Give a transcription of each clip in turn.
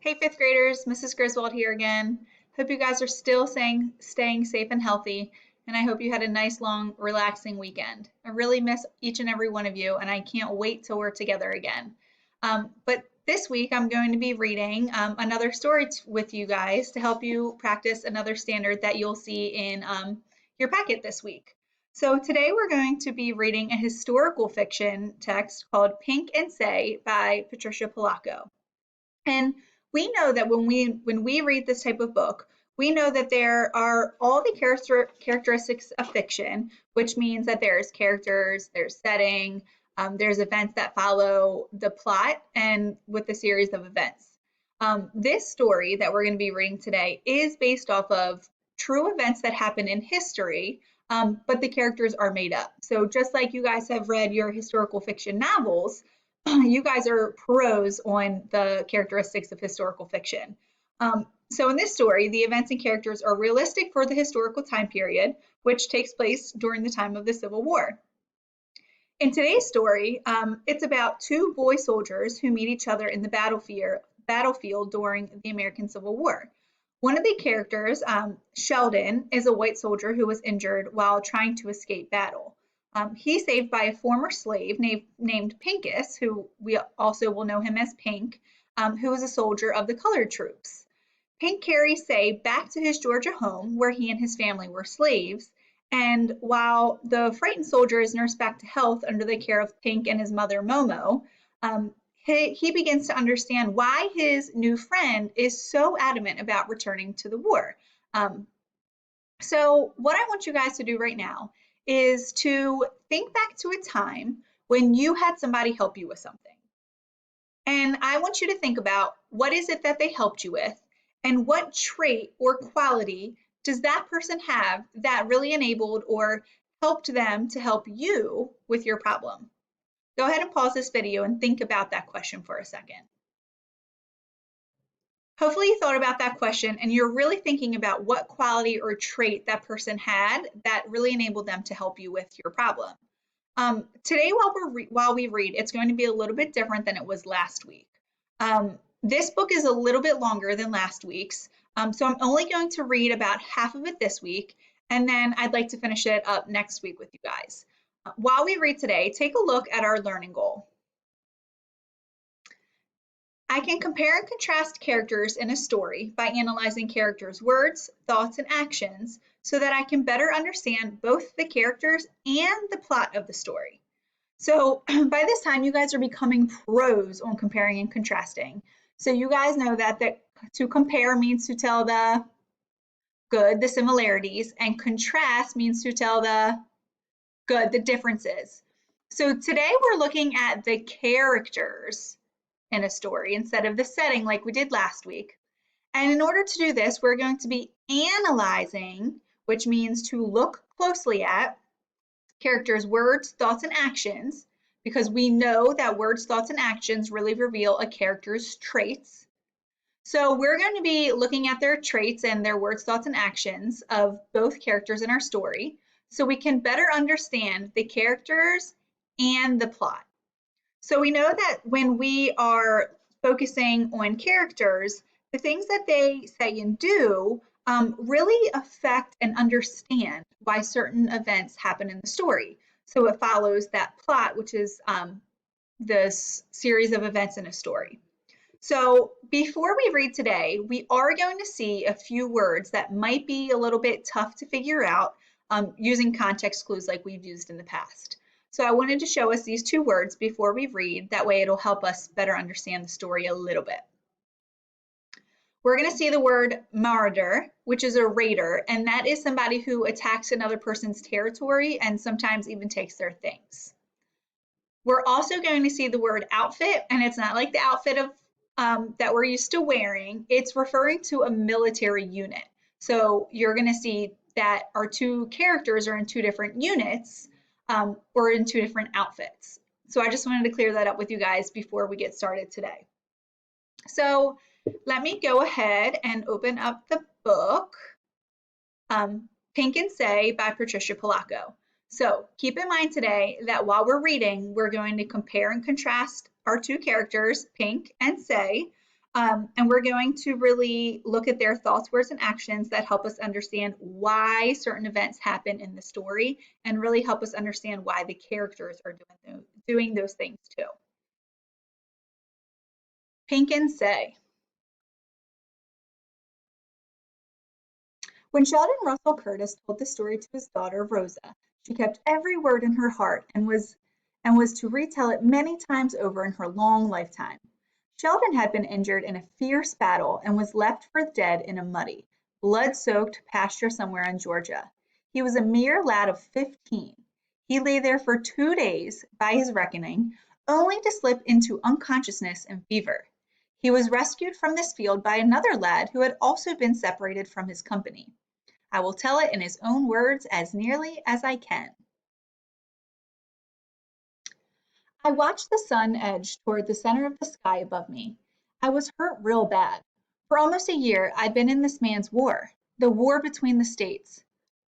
Hey, fifth graders, Mrs. Griswold here again. Hope you guys are still staying safe and healthy, and I hope you had a nice, long, relaxing weekend. I really miss each and every one of you, and I can't wait till we're together again. But this week, I'm going to be reading another story with you guys to help you practice another standard that you'll see in your packet this week. So today we're going to be reading a historical fiction text called Pink and Say by Patricia Polacco. And we know that when we read this type of book, we know that there are all the characteristics of fiction, which means that there's characters, there's setting, there's events that follow the plot, and with a series of events. This story that we're going to be reading today is based off of true events that happen in history, but the characters are made up. So just like you guys have read your historical fiction novels, you guys are pros on the characteristics of historical fiction. So in this story, the events and characters are realistic for the historical time period, which takes place during the time of the Civil War. In today's story, it's about two boy soldiers who meet each other in the battlefield during the American Civil War. One of the characters, Sheldon, is a white soldier who was injured while trying to escape battle. He's saved by a former slave named Pincus, who we also will know him as Pink, who was a soldier of the colored troops. Pink carries Say back to his Georgia home where he and his family were slaves, and while the frightened soldier is nursed back to health under the care of Pink and his mother Momo, he begins to understand why his new friend is so adamant about returning to the war. So what I want you guys to do right now is to think back to a time when you had somebody help you with something. And I want you to think about what is it that they helped you with, and what trait or quality does that person have that really enabled or helped them to help you with your problem. Go ahead and pause this video and think about that question for a second. Hopefully you thought about that question and you're really thinking about what quality or trait that person had that really enabled them to help you with your problem. Today, while we read, it's going to be a little bit different than it was last week. This book is a little bit longer than last week's, so I'm only going to read about half of it this week, and then I'd like to finish it up next week with you guys. While we read today, take a look at our learning goal. I can compare and contrast characters in a story by analyzing characters' words, thoughts, and actions so that I can better understand both the characters and the plot of the story. So by this time, you guys are becoming pros on comparing and contrasting. So you guys know that to compare means to tell the good, the similarities, and contrast means to tell the good, the differences. So today we're looking at the characters in a story instead of the setting like we did last week. And in order to do this, we're going to be analyzing, which means to look closely at characters' words, thoughts, and actions, because we know that words, thoughts, and actions really reveal a character's traits. So we're going to be looking at their traits and their words, thoughts, and actions of both characters in our story so we can better understand the characters and the plot. So we know that when we are focusing on characters, the things that they say and do really affect and understand why certain events happen in the story. So it follows that plot, which is this series of events in a story. So before we read today, we are going to see a few words that might be a little bit tough to figure out using context clues like we've used in the past. So I wanted to show us these two words before we read. That way it'll help us better understand the story a little bit. We're going to see the word marauder, which is a raider, and that is somebody who attacks another person's territory and sometimes even takes their things. We're also going to see the word outfit, and it's not like the outfit of that we're used to wearing. It's referring to a military unit. So you're going to see that our two characters are in two different units or in two different outfits. So I just wanted to clear that up with you guys before we get started today. So let me go ahead and open up the book, Pink and Say by Patricia Polacco. So keep in mind today that while we're reading, we're going to compare and contrast our two characters, Pink and Say, And we're going to really look at their thoughts, words, and actions that help us understand why certain events happen in the story and really help us understand why the characters are doing those things too. Pink and Say. When Sheldon Russell Curtis told the story to his daughter Rosa, she kept every word in her heart and was to retell it many times over in her long lifetime. Sheldon had been injured in a fierce battle and was left for dead in a muddy, blood-soaked pasture somewhere in Georgia. He was a mere lad of 15. He lay there for 2 days, by his reckoning, only to slip into unconsciousness and fever. He was rescued from this field by another lad who had also been separated from his company. I will tell it in his own words as nearly as I can. I watched the sun edge toward the center of the sky above me. I was hurt real bad. For almost a year I'd been in this man's war, the war between the states.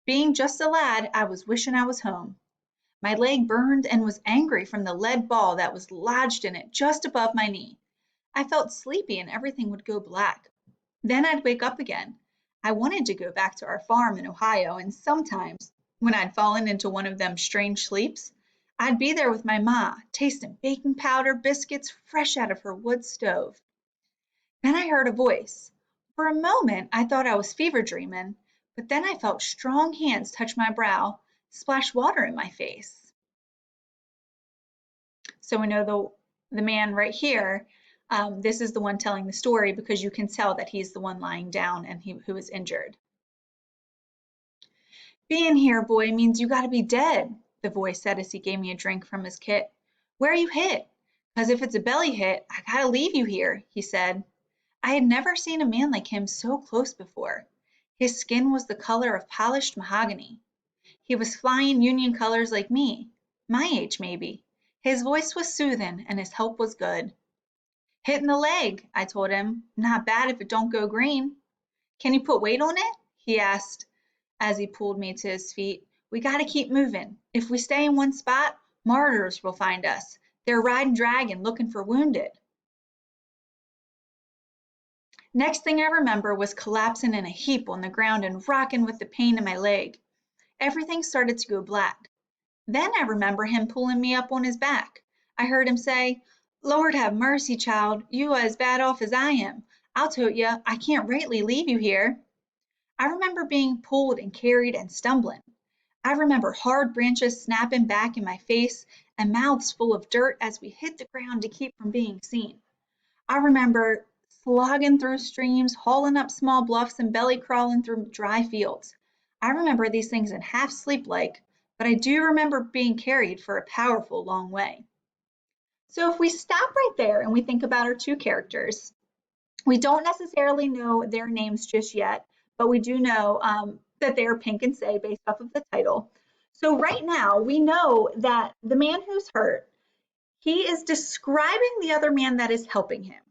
Being just a lad, I was wishing I was home. My leg burned and was angry from the lead ball that was lodged in it just above my knee. I felt sleepy and everything would go black. Then I'd wake up again. I wanted to go back to our farm in Ohio, and sometimes, when I'd fallen into one of them strange sleeps, I'd be there with my ma, tasting baking powder biscuits fresh out of her wood stove. Then I heard a voice. For a moment I thought I was fever dreaming, but then I felt strong hands touch my brow, splash water in my face. So we know the man right here, this is the one telling the story because you can tell that he's the one lying down and who is injured. Being here, boy, means you gotta be dead, the voice said as he gave me a drink from his kit. Where are you hit? 'Cause if it's a belly hit, I gotta leave you here, he said. I had never seen a man like him so close before. His skin was the color of polished mahogany. He was flying Union colors like me, my age maybe. His voice was soothing and his help was good. Hit in the leg, I told him. Not bad if it don't go green. Can you put weight on it? He asked as he pulled me to his feet. We gotta keep moving. If we stay in one spot, martyrs will find us. They're riding dragon looking for wounded. Next thing I remember was collapsing in a heap on the ground and rocking with the pain in my leg. Everything started to go black. Then I remember him pulling me up on his back. I heard him say, Lord have mercy, child, you are as bad off as I am. I'll tote you, I can't rightly leave you here. I remember being pulled and carried and stumbling. I remember hard branches snapping back in my face and mouths full of dirt as we hit the ground to keep from being seen. I remember slogging through streams, hauling up small bluffs, and belly crawling through dry fields. I remember these things in half sleep like, but I do remember being carried for a powerful long way. So if we stop right there and we think about our two characters, we don't necessarily know their names just yet, but we do know that they are Pink and Say based off of the title. So right now we know that the man who's hurt, he is describing the other man that is helping him.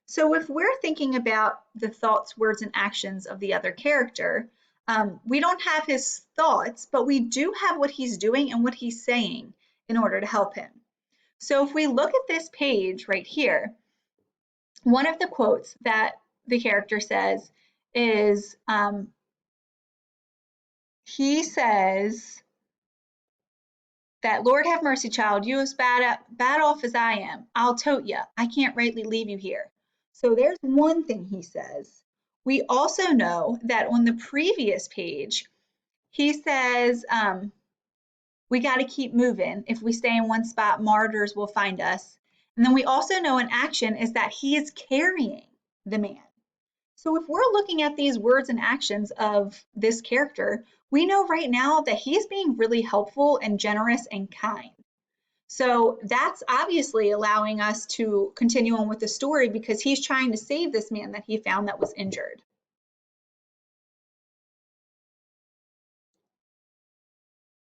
So if we're thinking about the thoughts, words, and actions of the other character, we don't have his thoughts, but we do have what he's doing and what he's saying in order to help him. So if we look at this page right here, one of the quotes that the character says is, he says that, Lord have mercy, child, you as bad off as I am. I'll tote you. I can't rightly leave you here. So there's one thing he says. We also know that on the previous page, he says, we got to keep moving. If we stay in one spot, martyrs will find us. And then we also know in action is that he is carrying the man. So if we're looking at these words and actions of this character, we know right now that he's being really helpful and generous and kind. So that's obviously allowing us to continue on with the story because he's trying to save this man that he found that was injured.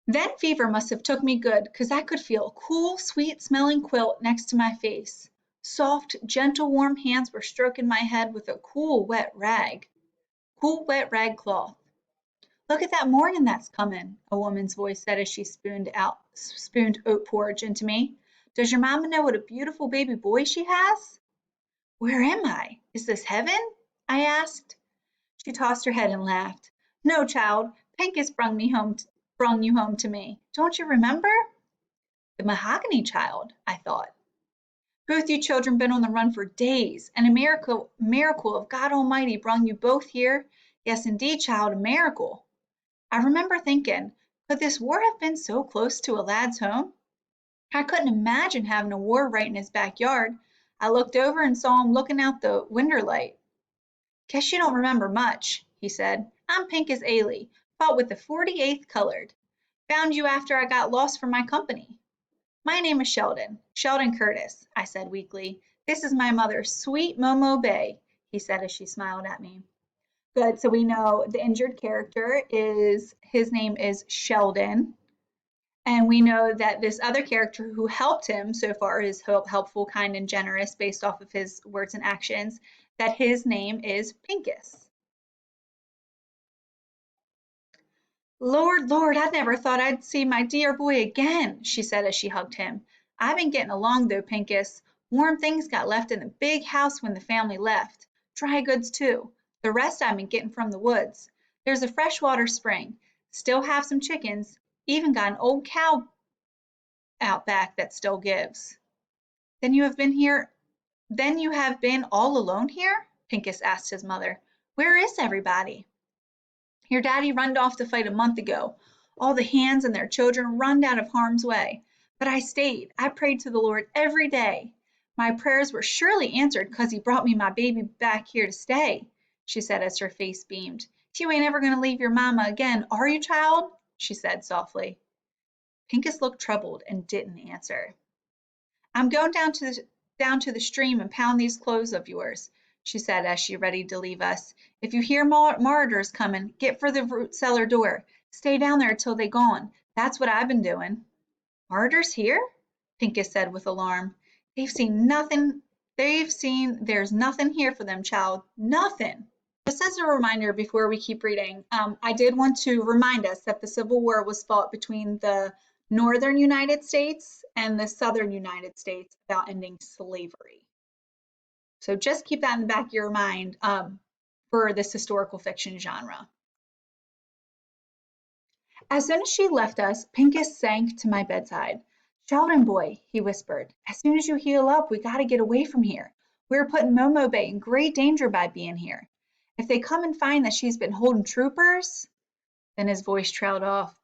Then fever must have took me good because I could feel a cool, sweet-smelling quilt next to my face. Soft, gentle, warm hands were stroking my head with a cool, wet rag cloth. Look at that morning that's coming, a woman's voice said as she spooned oat porridge into me. Does your mama know what a beautiful baby boy she has? Where am I? Is this heaven? I asked. She tossed her head and laughed. No, child, Pincus brung you home to me. Don't you remember? The mahogany child, I thought. Both you children been on the run for days, and a miracle of God Almighty brung you both here. Yes, indeed, child, a miracle. I remember thinking, could this war have been so close to a lad's home? I couldn't imagine having a war right in his backyard. I looked over and saw him looking out the window light. Guess you don't remember much, he said. I'm Pincus Ailey, fought with the 48th Colored. Found you after I got lost from my company. My name is Sheldon, Sheldon Curtis, I said weakly. This is my mother, sweet Momo Bay, he said as she smiled at me. Good, so we know the injured character his name is Sheldon. And we know that this other character who helped him so far is helpful, kind, and generous based off of his words and actions, that his name is Pincus. Lord, Lord, I never thought I'd see my dear boy again, she said as she hugged him. I've been getting along though, Pincus. Warm things got left in the big house when the family left. Dry goods too. The rest I've been getting from the woods. There's a freshwater spring. Still have some chickens. Even got an old cow out back that still gives. Then you have been here, then you have been all alone here? Pincus asked his mother. Where is everybody? Your daddy runned off to fight a month ago. All the hands and their children runned out of harm's way. But I stayed. I prayed to the Lord every day. My prayers were surely answered because he brought me my baby back here to stay, she said as her face beamed. You ain't ever going to leave your mama again, are you, child? She said softly. Pincus looked troubled and didn't answer. I'm going down to the stream and pound these clothes of yours, she said as she readied to leave us. If you hear marauders coming, get for the root cellar door. Stay down there till they gone. That's what I've been doing. Marauders here? Pincus said with alarm. They've seen nothing. There's nothing here for them, child. Nothing. Just as a reminder before we keep reading, I did want to remind us that the Civil War was fought between the northern United States and the southern United States about ending slavery. So just keep that in the back of your mind for this historical fiction genre. As soon as she left us, Pincus sank to my bedside. Sheldon boy, he whispered, as soon as you heal up, we got to get away from here. We're putting Momo Bay in great danger by being here. If they come and find that she's been holding troopers, then his voice trailed off.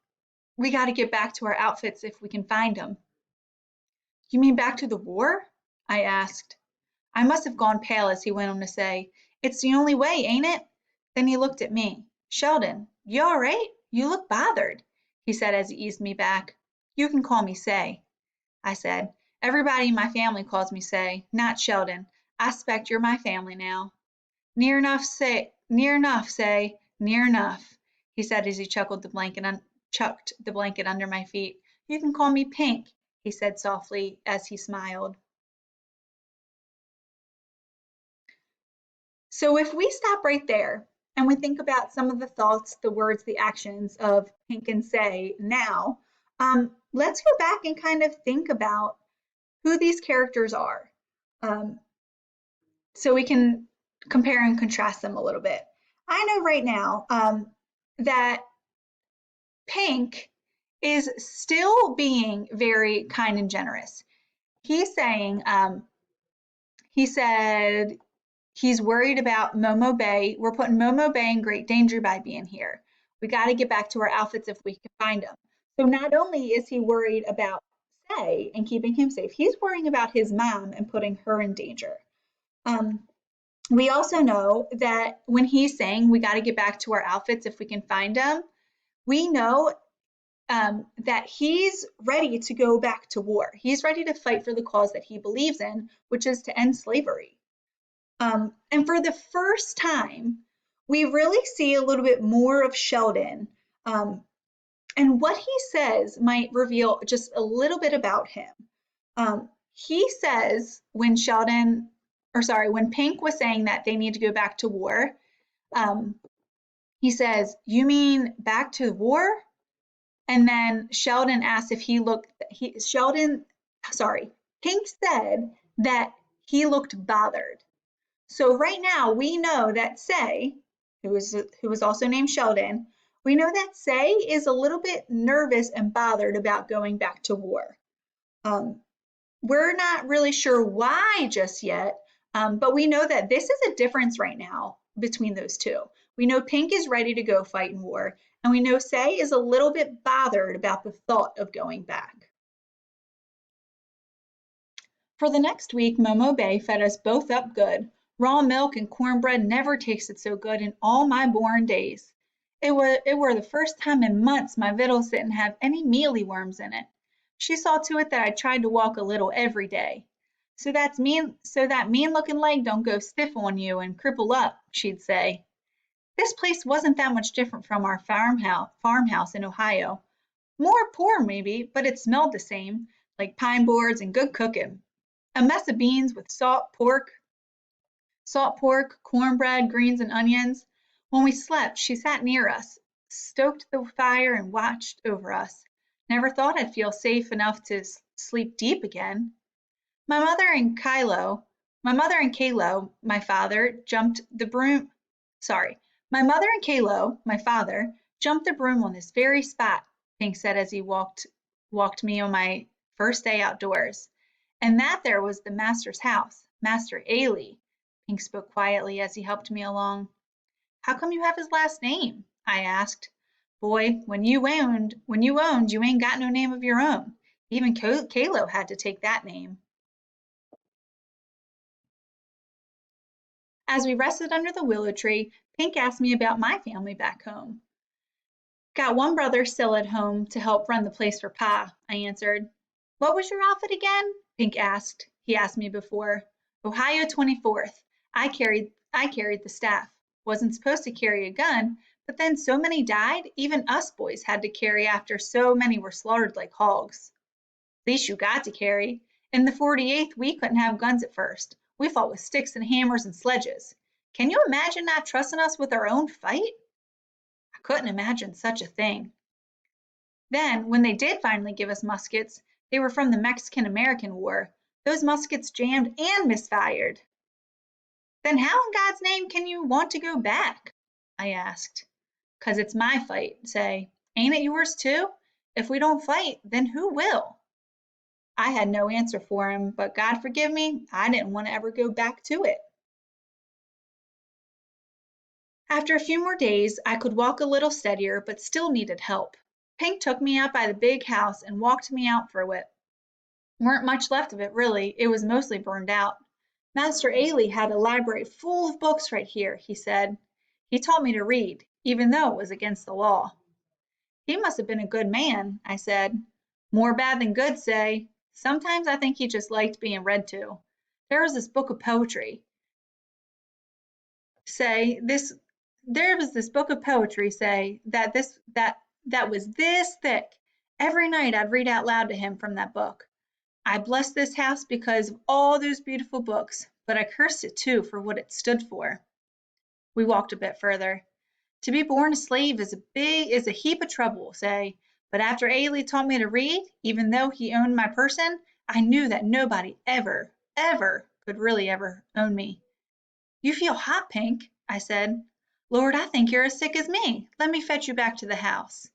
We got to get back to our outfits if we can find them. You mean back to the war? I asked. I must have gone pale as he went on to say, it's the only way, ain't it? Then he looked at me. Sheldon, you all right? You look bothered, he said as he eased me back. You can call me Say, I said. Everybody in my family calls me Say, not Sheldon. I expect you're my family now. Near enough, Say, near enough, Say, near enough, he said as he chucked the blanket under my feet. You can call me Pink, he said softly as he smiled. So if we stop right there and we think about some of the thoughts, the words, the actions of Pink and Say now, let's go back and kind of think about who these characters are, so we can compare and contrast them a little bit. I know right now that Pink is still being very kind and generous. He's saying, he said he's worried about Momo Bay. We're putting Momo Bay in great danger by being here. We got to get back to our outfits if we can find them. So not only is he worried about Say and keeping him safe, he's worrying about his mom and putting her in danger. We also know that when he's saying we got to get back to our outfits if we can find them, we know that he's ready to go back to war. He's ready to fight for the cause that he believes in, which is to end slavery. And for the first time, we really see a little bit more of Sheldon. And what he says might reveal just a little bit about him. He says when when Pink was saying that they need to go back to war, he says, you mean back to war? And then Sheldon asked if Pink said that he looked bothered. So right now we know that Say, who was also named Sheldon, we know that Say is a little bit nervous and bothered about going back to war. Um, we're not really sure why just yet, but we know that this is a difference right now between those two. We know Pink is ready to go fight in war, and we know Say is a little bit bothered about the thought of going back. For the next week, Momo Bay fed us both up good. Raw milk and cornbread never tasted so good in all my born days. It were the first time in months my victuals didn't have any mealy worms in it. She saw to it that I tried to walk a little every day. So that mean looking leg don't go stiff on you and cripple up, she'd say. This place wasn't that much different from our farmhouse in Ohio. More poor maybe, but it smelled the same, like pine boards and good cooking. A mess of beans with salt pork, cornbread, greens, and onions. When we slept, she sat near us, stoked the fire, and watched over us. Never thought I'd feel safe enough to sleep deep again. My mother and Kalo, my father, jumped the broom. Sorry, my mother and Kalo, my father, jumped the broom on this very spot, Pink said as he walked me on my first day outdoors. And that there was the master's house, Master Ailey, Pink spoke quietly as he helped me along. How come you have his last name? I asked. Boy, when you owned, you ain't got no name of your own. Even Kalo had to take that name. As we rested under the willow tree, Pink asked me about my family back home. Got one brother still at home to help run the place for Pa, I answered. What was your outfit again? Pink asked. He asked me before. Ohio 24th. I carried the staff. Wasn't supposed to carry a gun, but then so many died, even us boys had to carry after so many were slaughtered like hogs. At least you got to carry. In the 48th, we couldn't have guns at first. We fought with sticks and hammers and sledges. Can you imagine not trusting us with our own fight? I couldn't imagine such a thing. Then, when they did finally give us muskets, they were from the Mexican-American War. Those muskets jammed and misfired. Then how in God's name can you want to go back? I asked. 'Cause it's my fight, Say. Ain't it yours too? If we don't fight, then who will? I had no answer for him, but God forgive me, I didn't want to ever go back to it. After a few more days, I could walk a little steadier, but still needed help. Pink took me out by the big house and walked me out through it. Weren't much left of it, really. It was mostly burned out. Master Ailey had a library full of books right here, he said. He taught me to read, even though it was against the law. He must have been a good man, I said. More bad than good, Say. Sometimes I think he just liked being read to. There was this book of poetry. There was this book of poetry, Say, that was this thick. Every night I'd read out loud to him from that book. I blessed this house because of all those beautiful books, but I cursed it too for what it stood for. We walked a bit further. To be born a slave is a heap of trouble, Say, but after Ailey taught me to read, even though he owned my person, I knew that nobody ever, ever could really ever own me. You feel hot, Pink, I said. Lord, I think you're as sick as me. Let me fetch you back to the house.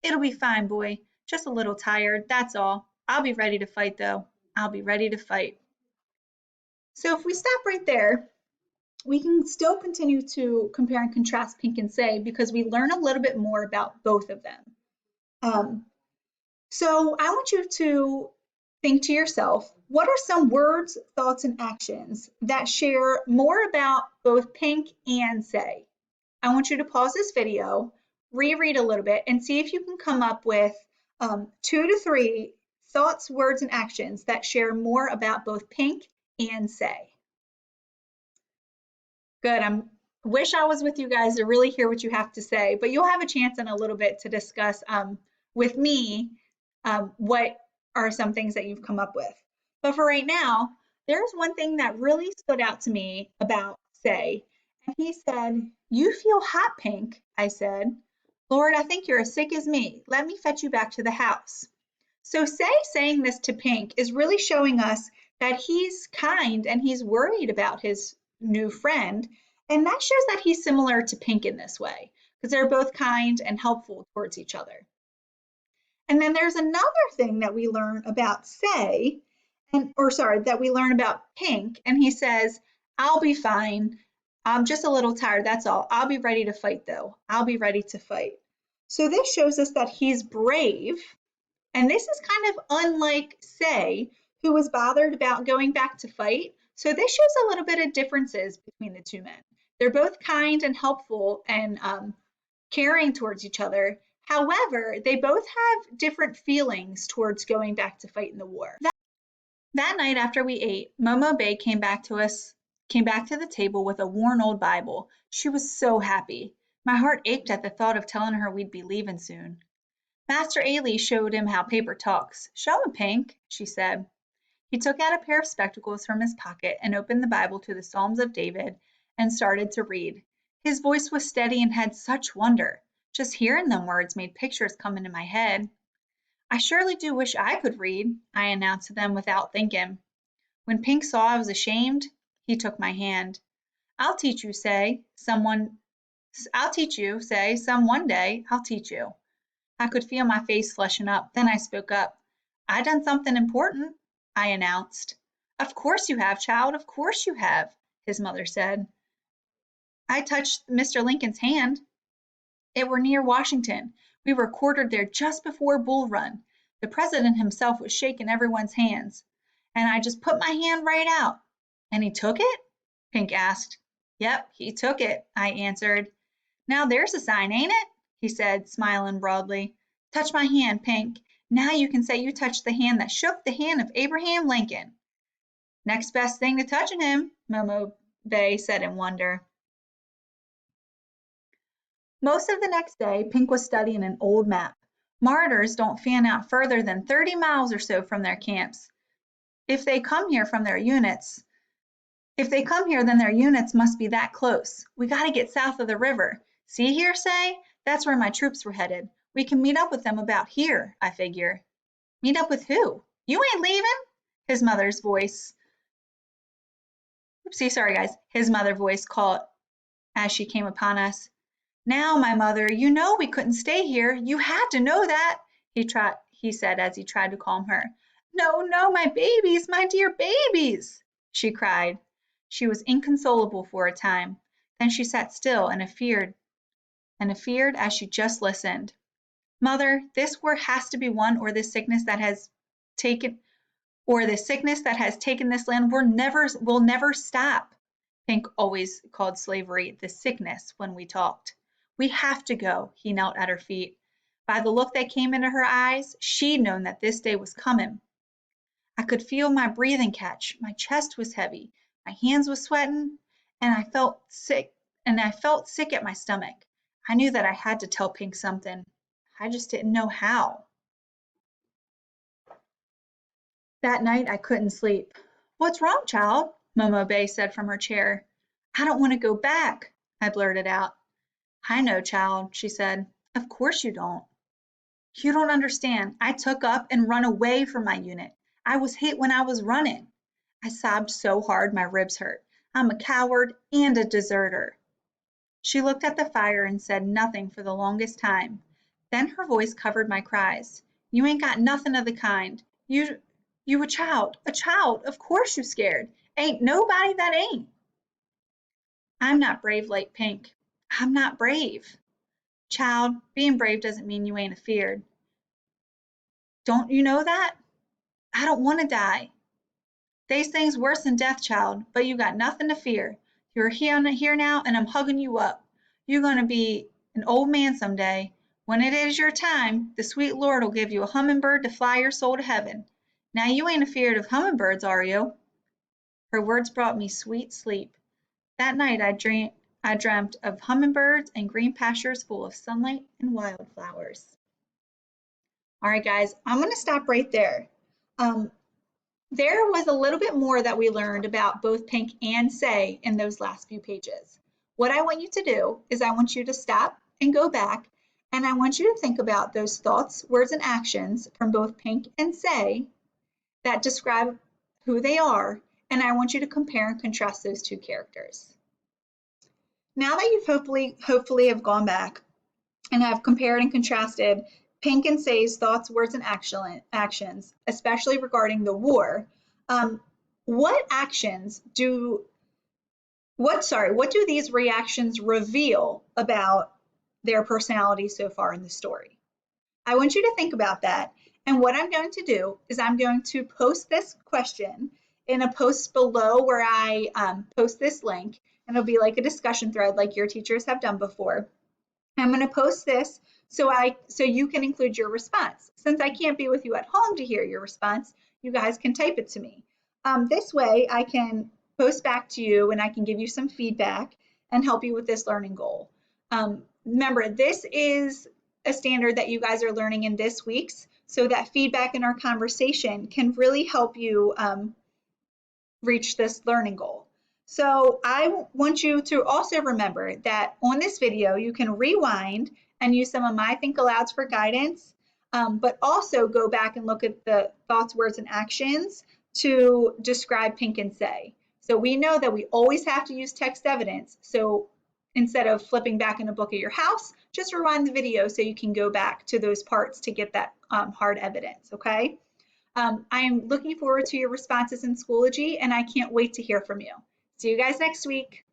It'll be fine, boy. Just a little tired, that's all. I'll be ready to fight, though. I'll be ready to fight. So if we stop right there, we can still continue to compare and contrast Pink and Say because we learn a little bit more about both of them. So I want you to think to yourself, what are some words, thoughts, and actions that share more about both Pink and Say? I want you to pause this video, reread a little bit, and see if you can come up with 2 to 3 thoughts, words, and actions that share more about both Pink and Say. Good. I wish I was with you guys to really hear what you have to say, but you'll have a chance in a little bit to discuss with me what are some things that you've come up with. But for right now, there's one thing that really stood out to me about Say, and he said, "You feel hot, Pink," I said. "Lord, I think you're as sick as me. Let me fetch you back to the house." So Say saying this to Pink is really showing us that he's kind and he's worried about his new friend. And that shows that he's similar to Pink in this way, because they're both kind and helpful towards each other. And then there's another thing that we learn about that we learn about Pink, and he says, I'll be fine. I'm just a little tired, that's all. I'll be ready to fight though. I'll be ready to fight. So this shows us that he's brave, and this is kind of unlike Say, who was bothered about going back to fight. So this shows a little bit of differences between the two men. They're both kind and helpful and caring towards each other. However, they both have different feelings towards going back to fight in the war. That night after we ate, Momo Bay came back to the table with a worn old Bible. She was so happy. My heart ached at the thought of telling her we'd be leaving soon. Master Ailey showed him how paper talks. Show him, Pink, she said. He took out a pair of spectacles from his pocket and opened the Bible to the Psalms of David and started to read. His voice was steady and had such wonder. Just hearing them words made pictures come into my head. I surely do wish I could read, I announced to them without thinking. When Pink saw I was ashamed, he took my hand. I'll teach you, Say, some one day, I'll teach you. I could feel my face flushing up. Then I spoke up. I done something important, I announced. Of course you have, child, of course you have, his mother said. I touched Mr. Lincoln's hand. It were near Washington. We were quartered there just before Bull Run. The president himself was shaking everyone's hands. And I just put my hand right out. And he took it? Pink asked. Yep, he took it, I answered. Now there's a sign, ain't it? He said, smiling broadly. Touch my hand, Pink. Now you can say you touched the hand that shook the hand of Abraham Lincoln. Next best thing to touching him, Momo Bay said in wonder. Most of the next day, Pink was studying an old map. Martyrs don't fan out further than 30 miles or so from their camps. If they come here, then their units must be that close. We got to get south of the river. See here, Say? That's where my troops were headed. We can meet up with them about here, I figure. Meet up with who? You ain't leaving? His mother's voice. His mother voice called as she came upon us. Now, my mother, you know we couldn't stay here. You had to know that, he said as he tried to calm her. No, no, my babies, my dear babies, she cried. She was inconsolable for a time. Then she sat still and feared as she just listened. Mother, this war has to be won, or the sickness that has taken this land will never stop. Pink always called slavery the sickness when we talked. We have to go, he knelt at her feet. By the look that came into her eyes, she'd known that this day was coming. I could feel my breathing catch. My chest was heavy. My hands was sweating, and I felt sick at my stomach. I knew that I had to tell Pink something. I just didn't know how. That night I couldn't sleep. What's wrong, child? Momo Bay said from her chair. I don't want to go back, I blurted out. I know, child, she said. Of course you don't. You don't understand. I took up and run away from my unit. I was hit when I was running. I sobbed so hard my ribs hurt. I'm a coward and a deserter. She looked at the fire and said nothing for the longest time. Then her voice covered my cries. You ain't got nothing of the kind. You a child, of course you scared. Ain't nobody that ain't. I'm not brave like Pink. I'm not brave. Child, being brave doesn't mean you ain't afeared. Don't you know that? I don't want to die. They's things worse than death, child, but you got nothing to fear. You're here now, and I'm hugging you up. You're going to be an old man someday. When it is your time, the sweet Lord will give you a hummingbird to fly your soul to heaven. Now you ain't afeared of hummingbirds, are you? Her words brought me sweet sleep. That night I dreamt of hummingbirds and green pastures full of sunlight and wildflowers. All right, guys, I'm going to stop right there. There was a little bit more that we learned about both Pink and Say in those last few pages. What I want you to do is I want you to stop and go back, and I want you to think about those thoughts, words, and actions from both Pink and Say that describe who they are and I want you to compare and contrast those two characters. Now that you've hopefully have gone back and have compared and contrasted Pink and Say's thoughts, words, and actions, especially regarding the war, what do these reactions reveal about their personality so far in the story? I want you to think about that. And what I'm going to do is I'm going to post this question in a post below where I post this link, and it'll be like a discussion thread like your teachers have done before. I'm going to post this so you can include your response. Since I can't be with you at home to hear your response, you guys can type it to me. This way I can post back to you and I can give you some feedback and help you with this learning goal. Remember, this is a standard that you guys are learning in this week's, so that feedback in our conversation can really help you reach this learning goal. So I want you to also remember that on this video, you can rewind and use some of my Think Alouds for guidance, but also go back and look at the thoughts, words, and actions to describe Pink and Say. So we know that we always have to use text evidence. So instead of flipping back in a book at your house, just rewind the video so you can go back to those parts to get that hard evidence, okay? I'm looking forward to your responses in Schoology, and I can't wait to hear from you. See you guys next week.